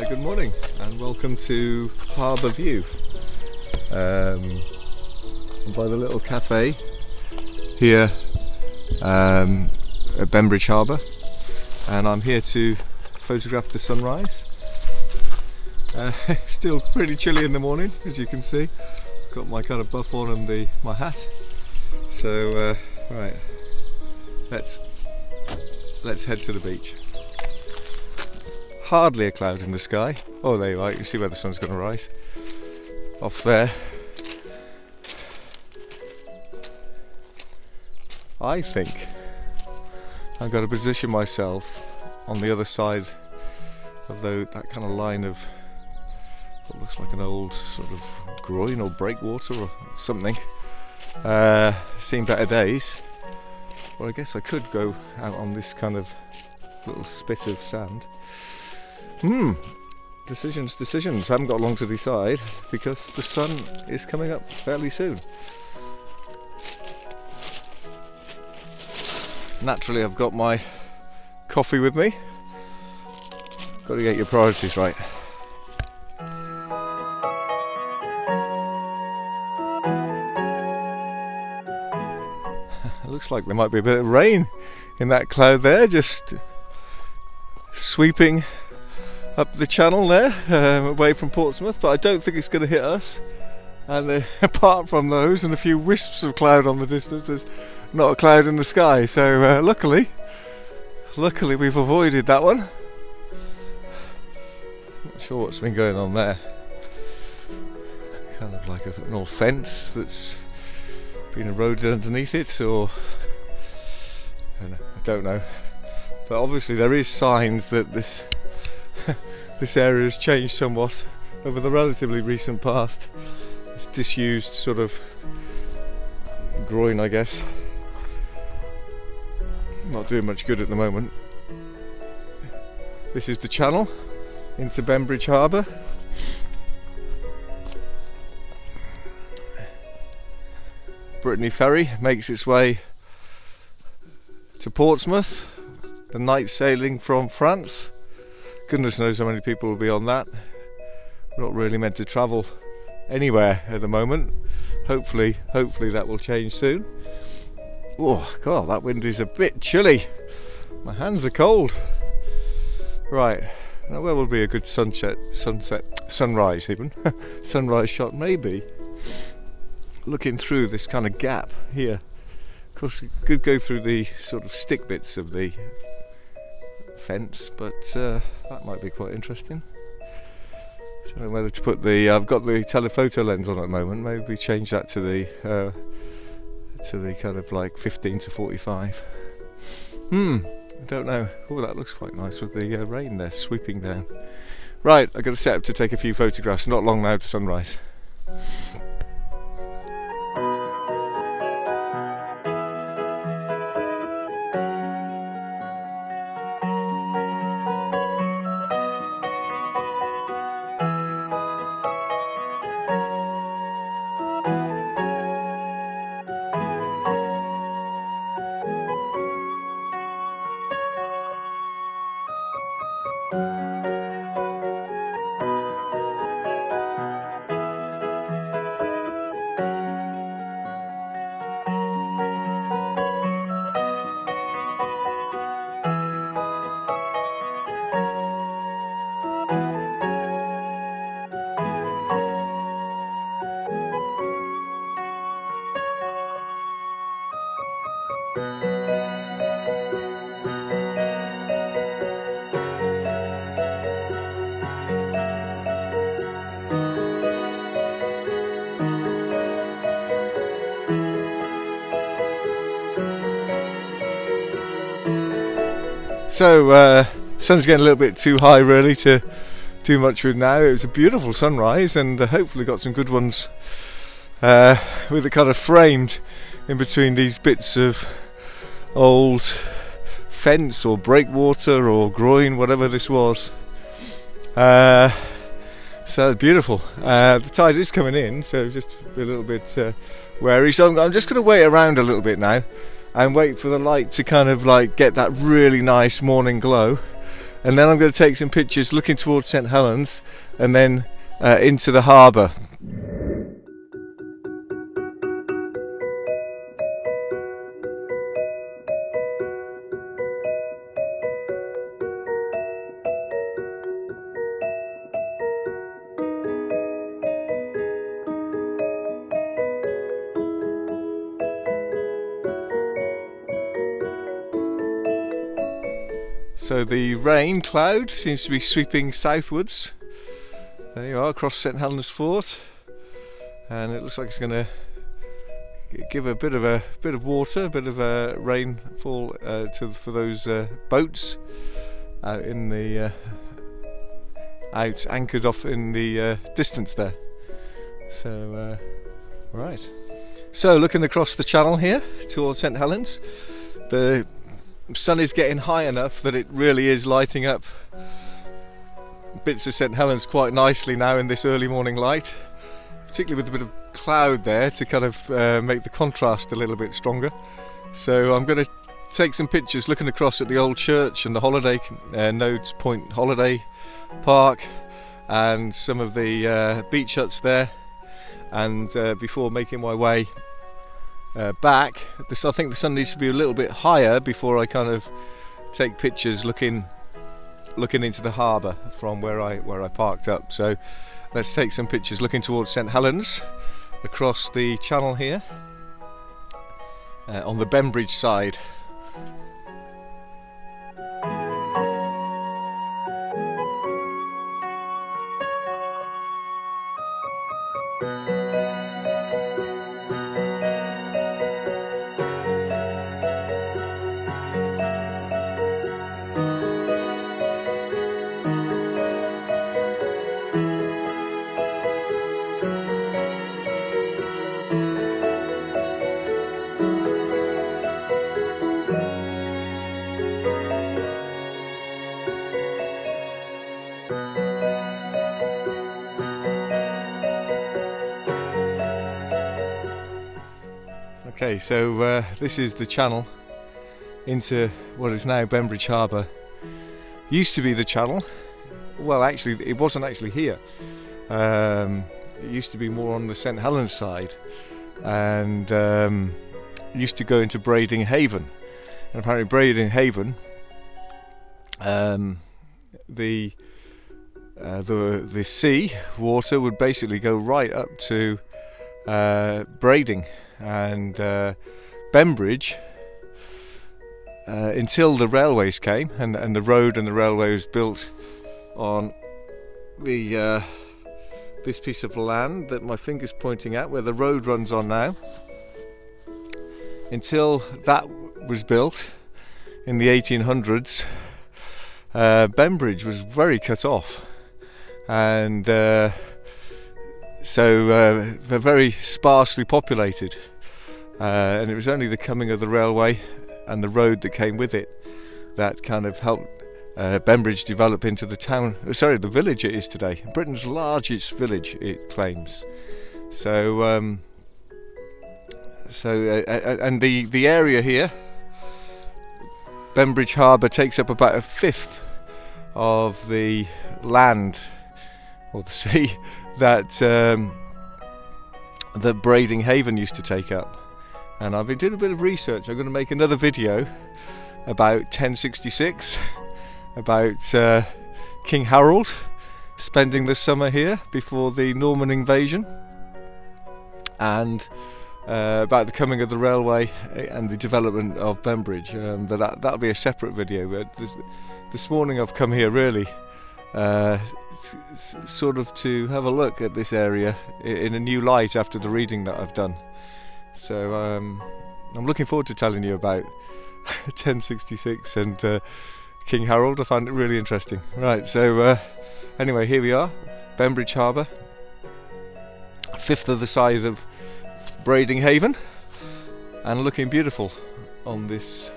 Good morning and welcome to Harbour View. I'm by the little cafe here at Bembridge Harbour, and I'm here to photograph the sunrise. Still pretty chilly in the morning, as you can see. Got my kind of buff on and my hat. So right, let's head to the beach. Hardly a cloud in the sky. Oh, there you are. You can see where the sun's going to rise. Off there. I think I'm going to position myself on the other side of that kind of line of what looks like an old sort of groin or breakwater or something. Seen better days. Well, I guess I could go out on this kind of little spit of sand. Decisions. I haven't got long to decide because the sun is coming up fairly soon. Naturally, I've got my coffee with me. Got to get your priorities right. It looks like there might be a bit of rain in that cloud there, just sweeping up the channel there, away from Portsmouth, but I don't think it's going to hit us. And apart from those and a few wisps of cloud on the distance, there's not a cloud in the sky. So luckily we've avoided that one. Not sure what's been going on there. Kind of like an old fence that's been eroded underneath it, or I don't know. But obviously there is signs that this area has changed somewhat over the relatively recent past. It's disused sort of groin, I guess. Not doing much good at the moment. This is the channel into Bembridge Harbour. Brittany Ferry makes its way to Portsmouth. The night sailing from France. Goodness knows how many people will be on that. We're not really meant to travel anywhere at the moment. Hopefully that will change soon. Oh God, that wind is a bit chilly. My hands are cold. Right, now where will be a good sunrise even, sunrise shot maybe. Looking through this kind of gap here. Of course, you could go through the sort of stick bits of the fence, but that might be quite interesting. I don't know whether to put I've got the telephoto lens on at the moment. Maybe change that to the kind of like 15 to 45. I don't know. Oh, that looks quite nice with the rain there sweeping down. Right, I've got to set up to take a few photographs. Not long now to sunrise. So, sun's getting a little bit too high really to do much with now. It was a beautiful sunrise, and hopefully got some good ones with it kind of framed in between these bits of old fence or breakwater or groin, whatever this was. So it's beautiful. The tide is coming in, so just be a little bit wary. So I'm just going to wait around a little bit now and wait for the light to kind of like get that really nice morning glow and then I'm going to take some pictures looking towards St Helens and then into the harbour. So the rain cloud seems to be sweeping southwards. There you are, across St Helens Fort, and it looks like it's going to give a bit of water, a bit of rainfall for those boats out in the anchored off in the distance there. So right. So looking across the channel here towards St Helens, the sun is getting high enough that it really is lighting up bits of St Helens quite nicely now in this early morning light, particularly with a bit of cloud there to kind of make the contrast a little bit stronger. So I'm going to take some pictures looking across at the old church and the holiday Nodes Point Holiday Park and some of the beach huts there, and before making my way back. I think the sun needs to be a little bit higher before I kind of take pictures looking into the harbour from where I parked up. So let's take some pictures looking towards St Helens across the channel here on the Bembridge side. Okay, so this is the channel into what is now Bembridge Harbour. Used to be the channel. Well, actually, it wasn't actually here. It used to be more on the St Helens side, and used to go into Brading Haven. And apparently, Brading Haven, the sea water would basically go right up to Brading and Bembridge until the railways came, and the road and the railway was built on the this piece of land that my finger's pointing at, where the road runs on now. Until that was built in the 1800s, Bembridge was very cut off, and so they're very sparsely populated, and it was only the coming of the railway and the road that came with it that kind of helped Bembridge develop into the the village it is today. Britain's largest village, it claims. So and the area here, Bembridge Harbour, takes up about a fifth of the land, or the sea, that Brading Haven used to take up. And I've been doing a bit of research. I'm going to make another video about 1066, about King Harold spending the summer here before the Norman invasion, and about the coming of the railway and the development of Bembridge. But that'll be a separate video. But this morning I've come here really sort of to have a look at this area in a new light after the reading that I've done. So I'm looking forward to telling you about 1066 and King Harold. I found it really interesting. Right, so anyway, here we are, Bembridge Harbour, a fifth of the size of Brading Haven, and looking beautiful on this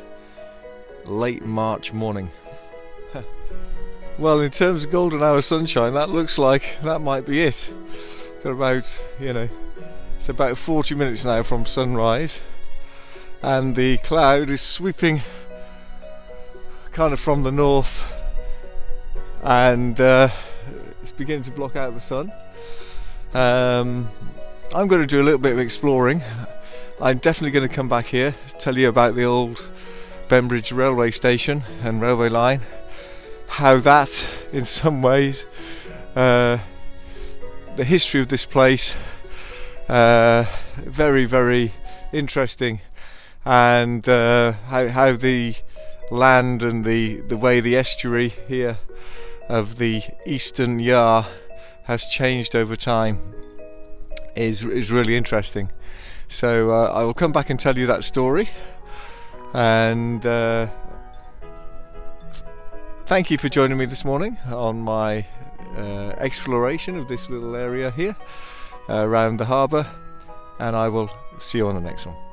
late March morning. Well, in terms of golden hour sunshine, that looks like that might be it. Got about, it's about 40 minutes now from sunrise, and the cloud is sweeping kind of from the north and it's beginning to block out the sun. I'm going to do a little bit of exploring. I'm definitely going to come back here, tell you about the old Bembridge railway station and railway line, how that in some ways, the history of this place, very, very interesting, and how the land and the way the estuary here of the Eastern Yar has changed over time is really interesting. So I will come back and tell you that story, and thank you for joining me this morning on my exploration of this little area here around the harbour, and I will see you on the next one.